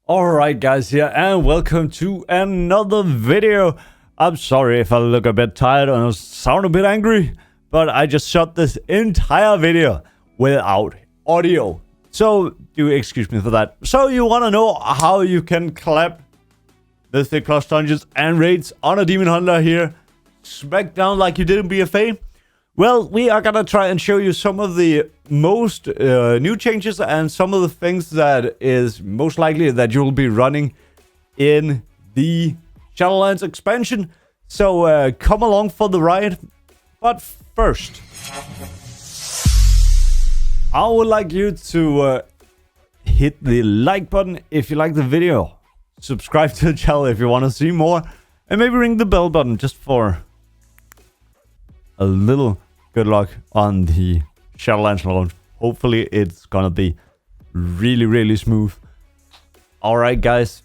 Alright guys, here and welcome to another video. I'm sorry if I look a bit tired and sound a bit angry, but I just shot this entire video without audio. So do excuse me for that. So you want to know how you can clap mythic plus dungeons and raids on a demon hunter here, smack down like you did in BFA? Well, we are gonna try and show you some of the most new changes and some of the things that is most likely that you'll be running in the Shadowlands expansion. So come along for the ride. But first, I would like you to hit the like button if you like the video. Subscribe to the channel if you want to see more. And maybe ring the bell button just for a little good luck on the Shadowlands launch. Hopefully it's gonna be really smooth. Alright guys,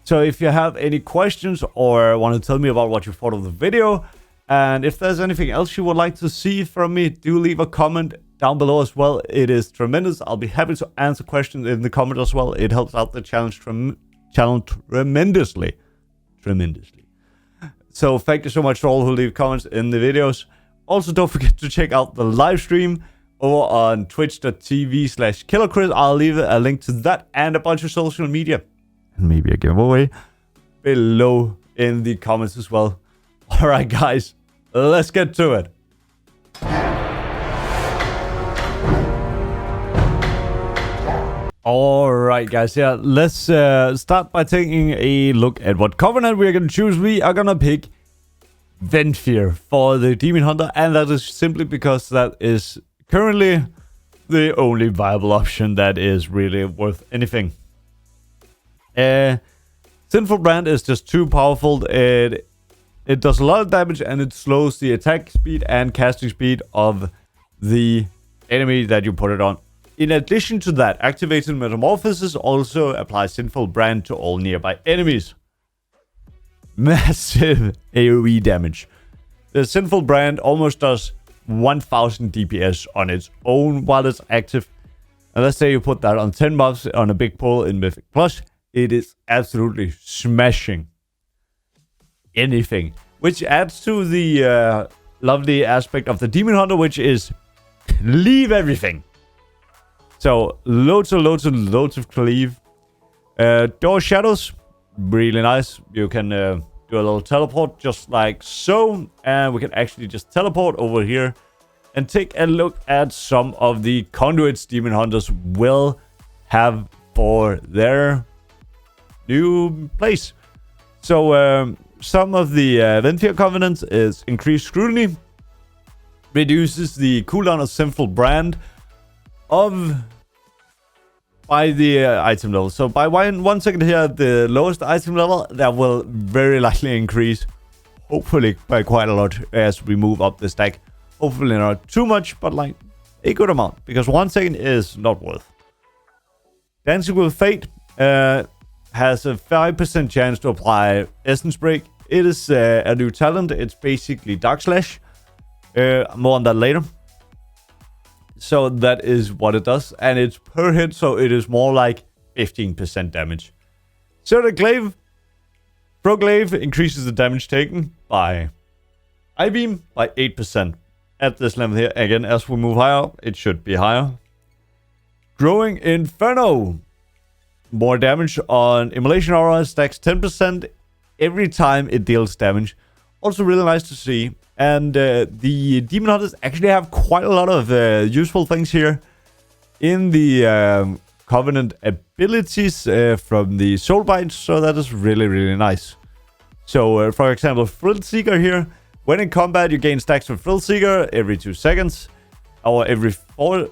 so if you have any questions or want to tell me about what you thought of the video, and if there's anything else you would like to see from me, do leave a comment down below as well. It is tremendous. I'll be happy to answer questions in the comment as well. It helps out the channel tremendously. So thank you so much to all who leave comments in the videos. Also, don't forget to check out the live stream over on twitch.tv/KillerChris. I'll leave a link to that and a bunch of social media and maybe a giveaway below in the comments as well. Alright guys, let's get to it. Alright guys, yeah, let's start by taking a look at what covenant we're going to choose. We are going to pick Ventfear for the Demon Hunter, and that is simply because that is currently the only viable option that is really worth anything. Sinful Brand is just too powerful. It does a lot of damage and it slows the attack speed and casting speed of the enemy that you put it on. In addition to that, activated Metamorphosis also applies Sinful Brand to all nearby enemies. Massive AoE damage. The Sinful Brand almost does 1000 DPS on its own while it's active. And let's say you put that on 10 buffs on a big pull in Mythic Plus, it is absolutely smashing anything. Which adds to the lovely aspect of the Demon Hunter, which is cleave everything. So loads of cleave. Door Shadows, really nice. You can do a little teleport just like so, and we can actually just teleport over here and take a look at some of the conduits demon hunters will have for their new place. So some of the Ventfear covenants is increased scrutiny, reduces the cooldown of Sinful Brand by the item level. So by 1 second here, the lowest item level, that will very likely increase, hopefully by quite a lot as we move up the stack. Hopefully not too much, but like a good amount, because 1 second is not worth. Dancing with Fate has a 5% chance to apply Essence Break. It is a new talent. It's basically Dark Slash. More on that later. So that is what it does, and it's per hit, so it is more like 15% damage. So the Glaive, Glaive increases the damage taken by I-Beam by 8%. At this level here, again, as we move higher, it should be higher. Growing Inferno, more damage on Immolation Aura, stacks 10% every time it deals damage. Also really nice to see. And the Demon Hunters actually have quite a lot of useful things here in the Covenant abilities from the Soulbinds, so that is really nice. So, for example, Thrill Seeker here. When in combat, you gain stacks from Thrill Seeker every 2 seconds, or every 4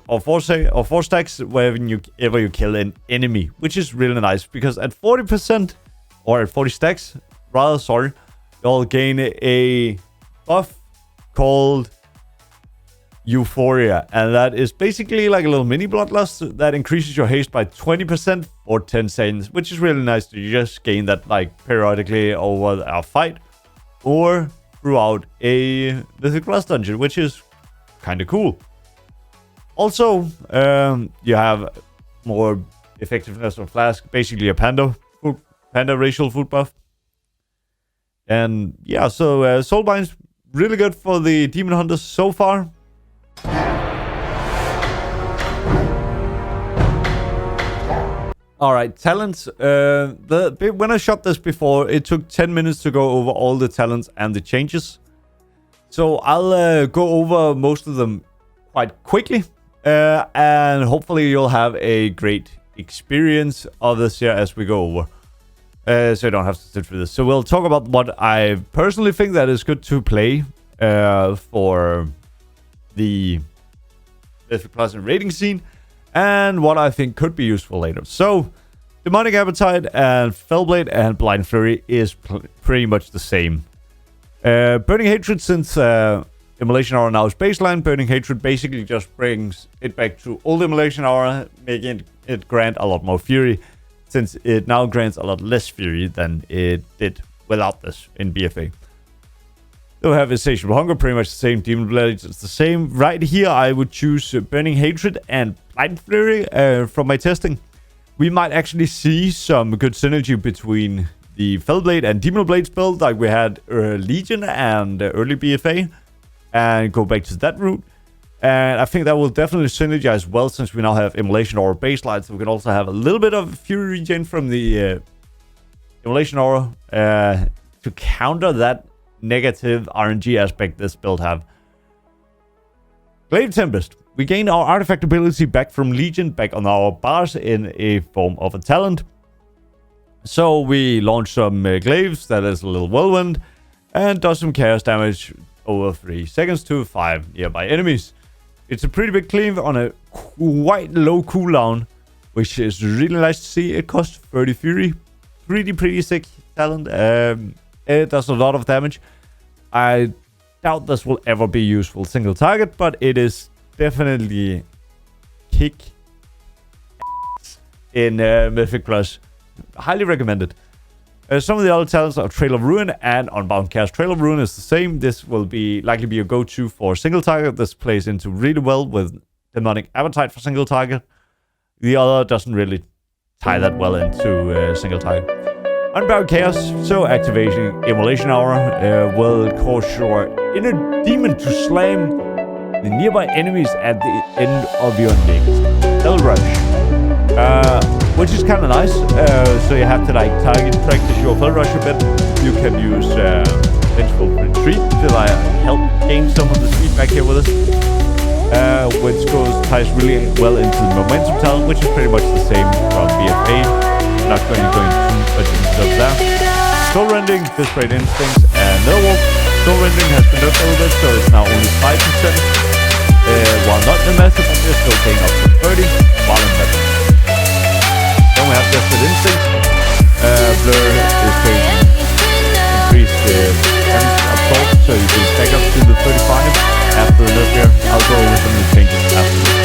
stacks whenever you kill an enemy, which is really nice, because at 40%, or at 40 stacks, rather, sorry, you'll gain a buff called Euphoria, and that is basically like a little mini bloodlust that increases your haste by 20% for 10 seconds, which is really nice to just gain that like periodically over a fight or throughout a Mythic Plus dungeon, which is kind of cool. Also, you have more effectiveness of Flask, basically a Pando, Panda racial food buff. And yeah, so Soulbinds, really good for the Demon Hunters so far. Alright, talents. When I shot this before, it took 10 minutes to go over all the talents and the changes. So I'll go over most of them quite quickly. And hopefully you'll have a great experience of this here as we go over. So you don't have to sit through this. So we'll talk about what I personally think that is good to play for the Mythic Plus and rating scene. And what I think could be useful later. So, Demonic Appetite and Fellblade and Blind Fury is pretty much the same. Burning Hatred, since Immolation Aura now is baseline, Burning Hatred basically just brings it back to old Immolation Aura, making it grant a lot more Fury, since it now grants a lot less Fury than it did without this in BFA. They'll have Insatiable Hunger, pretty much the same. Demon Blades, it's the same. Right here, I would choose Burning Hatred and Blind Fury from my testing. We might actually see some good synergy between the Fellblade and Demon Blades build, like we had Legion and early BFA, and go back to that route. And I think that will definitely synergize well, since we now have Immolation Aura baseline, so we can also have a little bit of Fury regen from the Immolation Aura to counter that negative RNG aspect this build have. Glaive Tempest. We gain our artifact ability back from Legion back on our bars in a form of a talent. So we launch some glaives that is a little whirlwind and does some chaos damage over 3 seconds to 5 nearby enemies. It's a pretty big cleave on a quite low cooldown, which is really nice to see. It costs 30 Fury. Pretty sick talent. It does a lot of damage. I doubt this will ever be useful single target, but it is definitely kick in Mythic Plus. Highly recommended. Some of the other talents are Trail of Ruin and Unbound Chaos. Trail of Ruin is the same. This will likely be a go-to for single target. This plays into really well with Demonic Appetite for single target. The other doesn't really tie that well into single target. Unbound Chaos, so activating Immolation Aura will cause your inner demon to slam the nearby enemies at the end of your next Hell Rush. Which is kind of nice, so you have to practice your Hell Rush a bit. You can use Vengeful Retreat to help gain some of the speed back here with us. Which ties really well into the Momentum talent, which is pretty much the same from BFA. Not going to go into too much into that. Soul Rending, Desperate Instincts, and Netherwalk. Soul Rending has been nerfed a little bit, so it's now only 5%. While not in Massive, they're still paying up to 30, while in Massive. Then we have Desperate Instincts. Blur is paying increased damage absorb, so you can back up to the 35 after the nerf here. I'll go over some of the changes after this.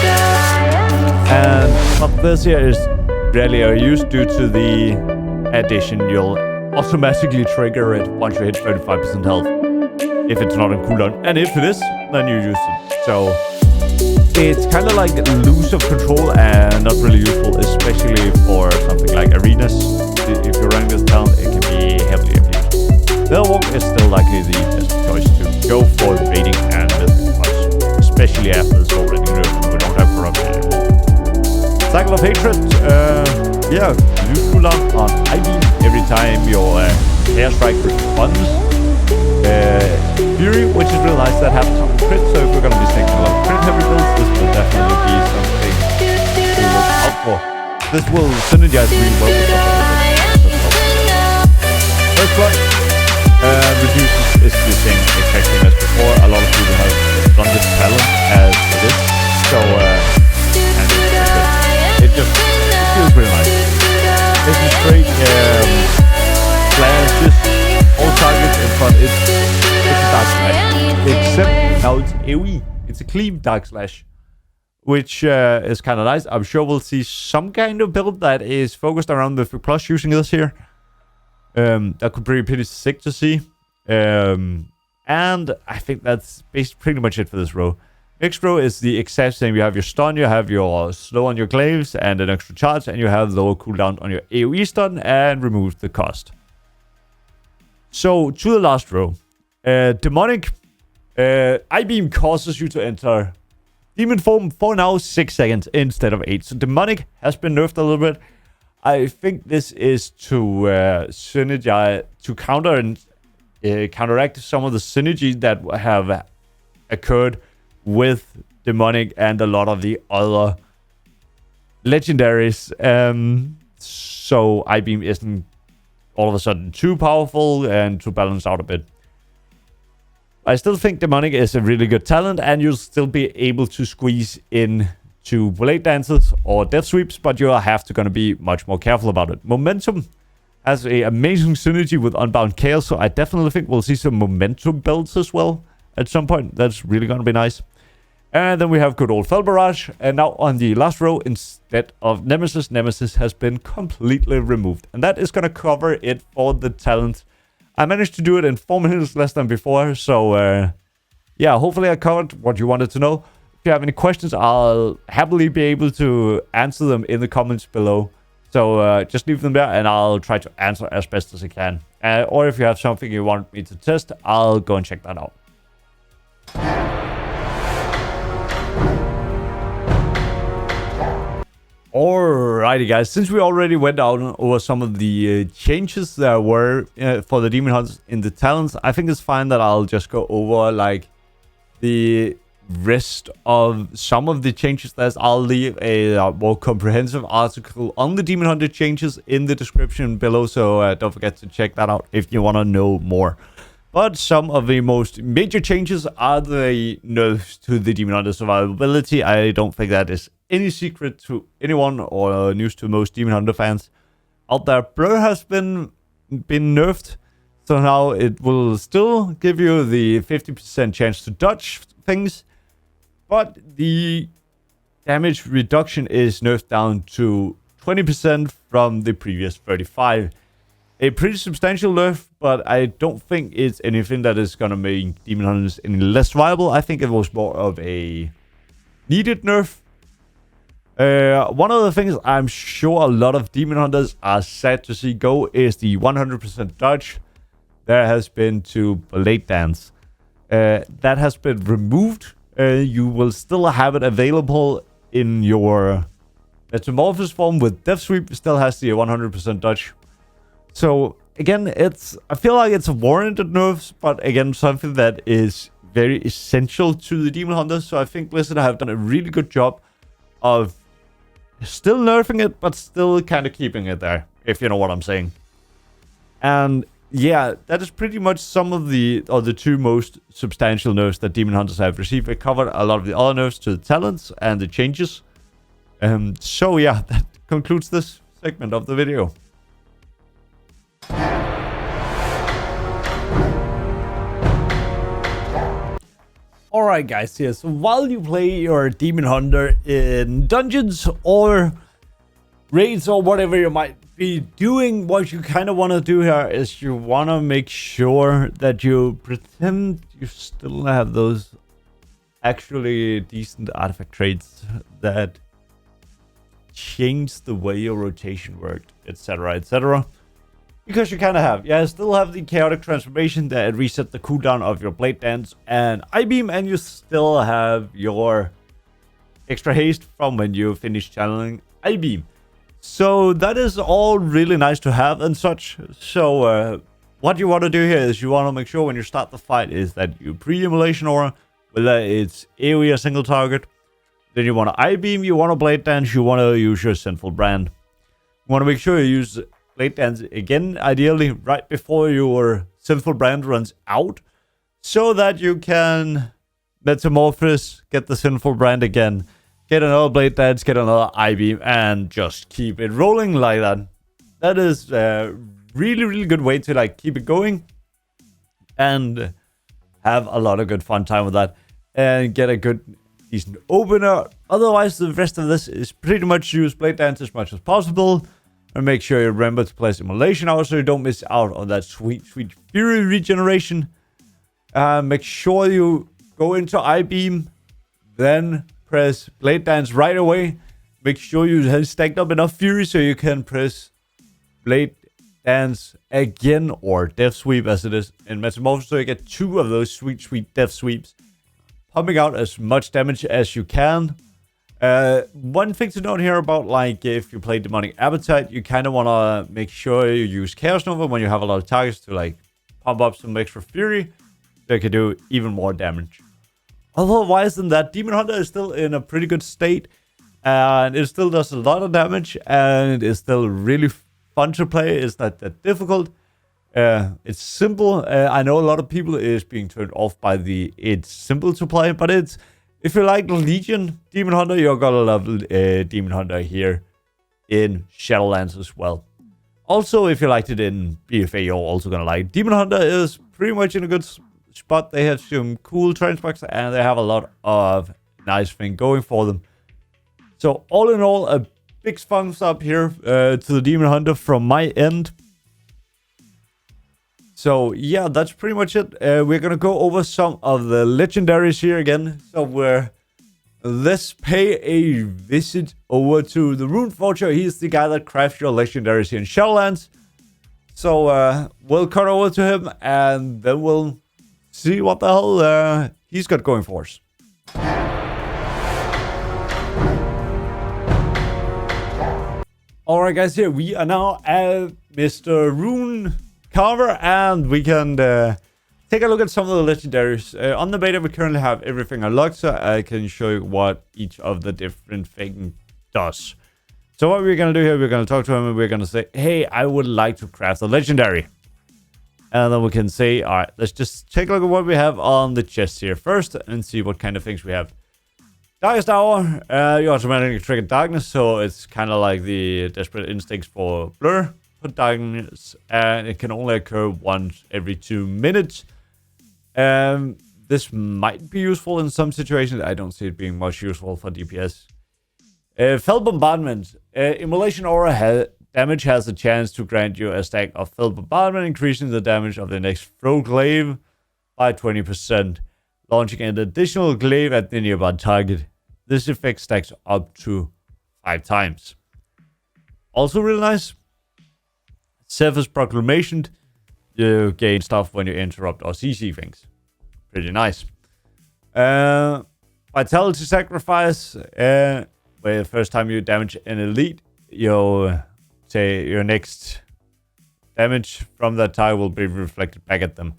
And what this here is rarely are used due to the addition. You'll automatically trigger it once you hit 35% health if it's not on cooldown, and if it is, then you use it. So it's kind of like loose of control and not really useful, especially for something like arenas. If you're running this talent, it can be heavily abused. Netherwalk is still likely the best choice to go for the baiting and Mythic Plus, especially after this already nerfed. We don't have corruption anymore. Cycle of Hatred, lose cooldown on IV every time your Air Strike responds. Fury, which is really nice, that happens on crit, so if we're going to be taking a lot of crit heavy builds, this will definitely be something to look out for. This will synergize really well with something like this. First one, reduces is the same exact thing as before. A lot of people have done this talent as it is, so and it feels pretty nice. It's a straight flashes all targets in front. It's a Dark Slash, except now it's AoE. It's a clean Dark Slash, which is kind of nice. I'm sure we'll see some kind of build that is focused around the Plus using this here. That could be pretty sick to see. And I think that's pretty much it for this row. Next row is the exact same. You have your stun, you have your slow on your glaives, and an extra charge, and you have lower cooldown on your AoE stun, and remove the cost. So, to the last row. Demonic. I-Beam causes you to enter demon form for now 6 seconds instead of 8. So, Demonic has been nerfed a little bit. I think this is to synergize, to counter and counteract some of the synergy that have occurred with Demonic and a lot of the other Legendaries. So I-Beam isn't all of a sudden too powerful and to balance out a bit. I still think Demonic is a really good talent, and you'll still be able to squeeze in to blade dances or death sweeps, but you have to gonna be much more careful about it. Momentum has an amazing synergy with Unbound Chaos, so I definitely think we'll see some momentum builds as well at some point. That's really gonna be nice. And then we have good old Fel Barrage. And now on the last row, instead of Nemesis, Nemesis has been completely removed. And that is going to cover it for the talent. I managed to do it in 4 minutes less than before. So, yeah, hopefully I covered what you wanted to know. If you have any questions, I'll happily be able to answer them in the comments below. So, just leave them there and I'll try to answer as best as I can. Or if you have something you want me to test, I'll go and check that out. Alrighty guys, since we already went out over some of the changes there were for the Demon Hunters in the talents, I think it's fine that I'll just go over like the rest of some of the changes. I'll leave a more comprehensive article on the Demon Hunter changes in the description below, so don't forget to check that out if you want to know more. But some of the most major changes are the nerfs to the Demon Hunter survivability. I don't think that is any secret to anyone or news to most Demon Hunter fans out there. Blur has been nerfed, so now it will still give you the 50% chance to dodge things, but the damage reduction is nerfed down to 20% from the previous 35%. A pretty substantial nerf, but I don't think it's anything that is gonna make Demon Hunters any less viable. I think it was more of a needed nerf. One of the things I'm sure a lot of Demon Hunters are sad to see go is the 100% dodge there has been to Blade Dance. That has been removed. You will still have it available in your Metamorphosis form with Death Sweep. Still has the 100% dodge. So again, I feel like it's a warranted nerfs, but again, something that is very essential to the Demon Hunters. So I think Blizzard have done a really good job of still nerfing it, but still kind of keeping it there, if you know what I'm saying. And yeah, that is pretty much some of the two most substantial nerfs that Demon Hunters have received. We covered a lot of the other nerfs to the talents and the changes. So yeah, that concludes this segment of the video. Alright guys, here, so while you play your Demon Hunter in dungeons or raids or whatever you might be doing, what you kind of want to do here is you want to make sure that you pretend you still have those actually decent artifact traits that change the way your rotation worked, etc, etc. Because you kind of have. Yeah, still have the chaotic transformation that reset the cooldown of your Blade Dance and I-Beam, and you still have your extra haste from when you finish channeling I-Beam. So that is all really nice to have and such. So what you want to do here is you want to make sure when you start the fight is that you pre-immolation aura, whether it's AoE or single target. Then you want to I-Beam, you want to Blade Dance, you want to use your Sinful Brand. You want to make sure you use Blade Dance again, ideally right before your Sinful Brand runs out, so that you can Metamorphosis, get the Sinful Brand again, get another Blade Dance, get another I-Beam, and just keep it rolling like that. That is a really, really good way to like keep it going and have a lot of good fun time with that and get a good, decent opener. Otherwise, the rest of this is pretty much use Blade Dance as much as possible. And make sure you remember to place Immolation out so you don't miss out on that sweet, sweet Fury regeneration. Make sure you go into I-Beam then press Blade Dance right away. Make sure you have stacked up enough Fury so you can press Blade Dance again, or Death Sweep as it is in Metamorphosis, so you get 2 of those sweet Death Sweeps, pumping out as much damage as you can. One thing to note here about, like, if you play Demonic Appetite, you kind of want to make sure you use Chaos Nova when you have a lot of targets to, like, pump up some extra Fury, so you can do even more damage. Otherwise than that, Demon Hunter is still in a pretty good state, and it still does a lot of damage, and it's still really fun to play. It's not that difficult. It's simple. I know a lot of people is being turned off by the it's simple to play, but it's, if you like Legion Demon Hunter, you're gonna love Demon Hunter here in Shadowlands as well. Also, if you liked it in BFA, you're also gonna like it. Demon Hunter is pretty much in a good spot. They have some cool transpecs, and they have a lot of nice things going for them. So all in all, a big thumbs up here to the Demon Hunter from my end. So yeah, that's pretty much it. We're gonna go over some of the legendaries here again. So let's pay a visit over to the Rune Forger. He's the guy that crafts your legendaries here in Shadowlands. So we'll cut over to him, and then we'll see what the hell he's got going for us. Alright guys, here we are now at Mr. Rune Carver, and we can take a look at some of the legendaries. On the beta we currently have everything unlocked, so I can show you what each of the different things does. So what we're going to do here, we're going to talk to him and we're going to say, hey, I would like to craft a legendary. And then we can say, alright, let's just take a look at what we have on the chest here first and see what kind of things we have. Darkest Hour, you automatically trigger darkness, so it's kind of like the Desperate Instincts for Blur. Put darkness, and it can only occur once every 2 minutes. This might be useful in some situations. I don't see it being much useful for DPS. Fell Bombardment. Immolation Aura damage has a chance to grant you a stack of Fell Bombardment, increasing the damage of the next throw glaive by 20%, launching an additional glaive at the nearby target. This effect stacks up to 5 times. Also really nice. Zephyr's Proclamation. You gain stuff when you interrupt or CC things. Pretty nice. Vitality Sacrifice. Where the first time you damage an elite, you'll say your next damage from that tile will be reflected back at them.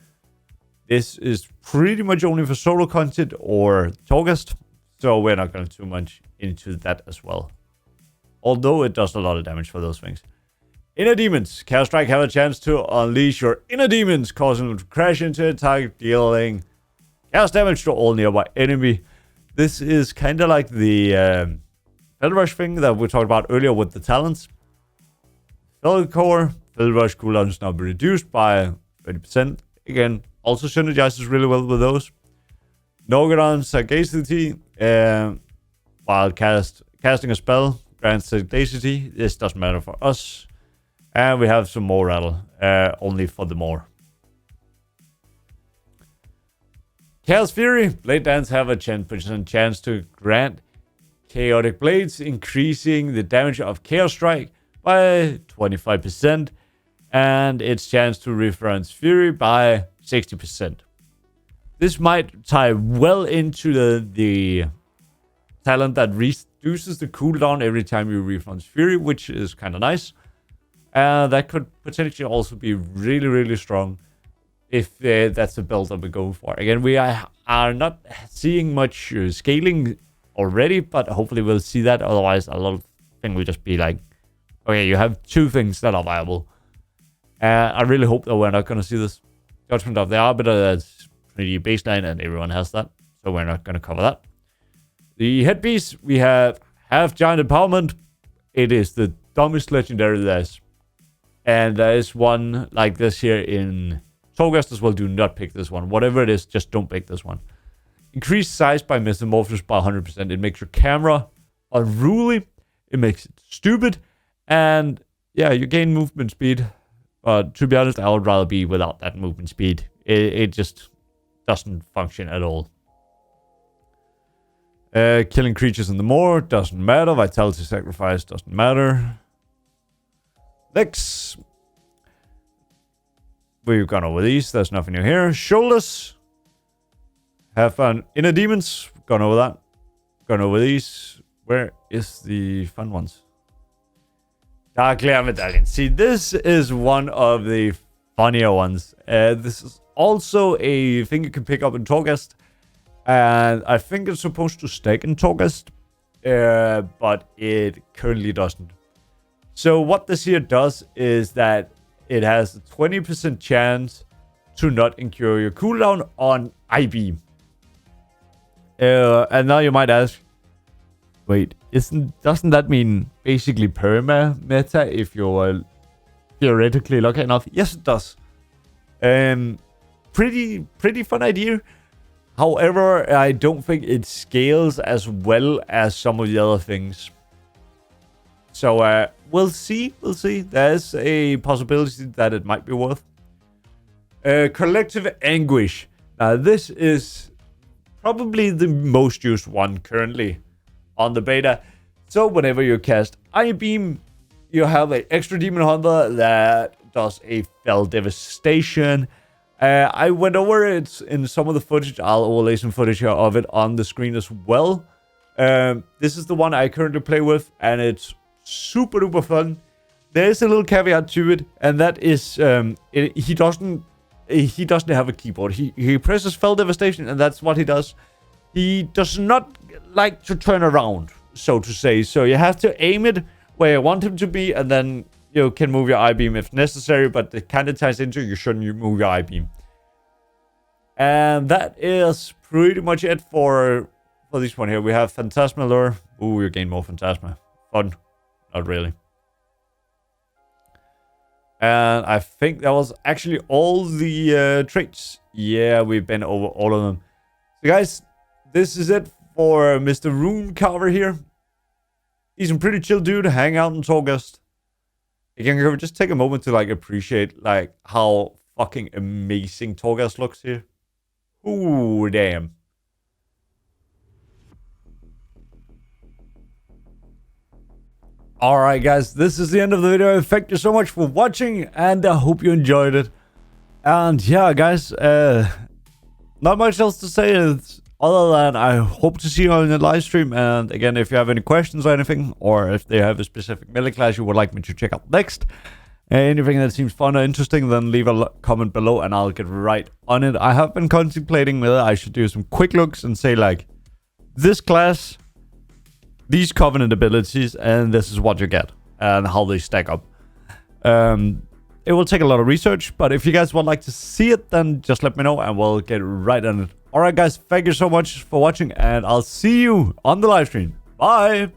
This is pretty much only for solo content or Torghast, so we're not going too much into that as well. Although it does a lot of damage for those things. Inner Demons. Chaos Strike have a chance to unleash your inner demons, causing them to crash into a target, dealing chaos damage to all nearby enemy. This is kind of like the Fell Rush thing that we talked about earlier with the talents. Fell Core, Fell Rush cooldown is now reduced by 30%. Again, also synergizes really well with those. Norgadon Sagacity, while casting a spell grants Sagacity. This doesn't matter for us. And we have some more rattle, only for the more. Chaos Fury. Blade Dance have a 10% chance to grant Chaotic Blades, increasing the damage of Chaos Strike by 25%. And its chance to reference Fury by 60%. This might tie well into the talent that reduces the cooldown every time you reference Fury, which is kind of nice. That could potentially also be really, really strong if that's the build that we're going for. Again, we are not seeing much scaling already, but hopefully we'll see that. Otherwise, a lot of things will just be like, okay, you have 2 things that are viable. I really hope that we're not going to see this. Judgment of the Arbiter, that's pretty baseline, and everyone has that. So we're not going to cover that. The headpiece, we have Giant Empowerment. It is the dumbest legendary there is. And there is one like this here in Torghast as well. Do not pick this one. Whatever it is, just don't pick this one. Increased size by Metamorphosis by 100%. It makes your camera unruly. It makes it stupid. And yeah, you gain movement speed. But to be honest, I would rather be without that movement speed. It just doesn't function at all. Killing creatures in the moor doesn't matter. Vitality sacrifice doesn't matter. Legs. We've gone over these. There's nothing new here. Shoulders. Have fun. Inner demons. Gone over that. Gone over these. Where is the fun ones? Dark Lair Medallion. See, this is one of the funnier ones. This is also a thing you can pick up in Torghast. And I think it's supposed to stack in Torghast, but it currently doesn't. So what this here does is that it has a 20% chance to not incur your cooldown on IB. And now you might ask, wait, doesn't that mean basically perma meta if you're theoretically lucky enough? Yes, it does. Pretty fun idea. However, I don't think it scales as well as some of the other things. So, we'll see. We'll see. There's a possibility that it might be worth. Collective Anguish. This is probably the most used one currently on the beta. So, whenever you cast Eye Beam, you have an extra Demon Hunter that does a Fell Devastation. I went over it in some of the footage. I'll overlay some footage here of it on the screen as well. This is the one I currently play with, and it's super duper fun. There is a little caveat to it, and that is he doesn't have a keyboard. He presses Fell Devastation, and that's what he does. He does not like to turn around, so to say. So you have to aim it where you want him to be, and then you can move your I-beam if necessary, but it kind of ties into you shouldn't move your I-beam. And that is pretty much it for this one here. We have Phantasma Lure. Ooh, you gain more Phantasma. Fun. Not really. And I think that was actually all the traits. Yeah, we've been over all of them. So guys, this is it for Mr. Rune Carver here. He's a pretty chill dude. Hang out in Torghast. Again, just take a moment to like appreciate like how fucking amazing Torghast looks here. Ooh, damn. Alright guys, this is the end of the video. Thank you so much for watching, and I hope you enjoyed it. And yeah guys, not much else to say other than I hope to see you on the live stream. And again, if you have any questions or anything, or if they have a specific melee class you would like me to check out next, anything that seems fun or interesting, then leave a comment below and I'll get right on it. I have been contemplating whether I should do some quick looks and say like, this class, these Covenant abilities, and this is what you get and how they stack up. It will take a lot of research, but if you guys would like to see it, then just let me know and we'll get right on it. Alright guys, thank you so much for watching, and I'll see you on the live stream. Bye!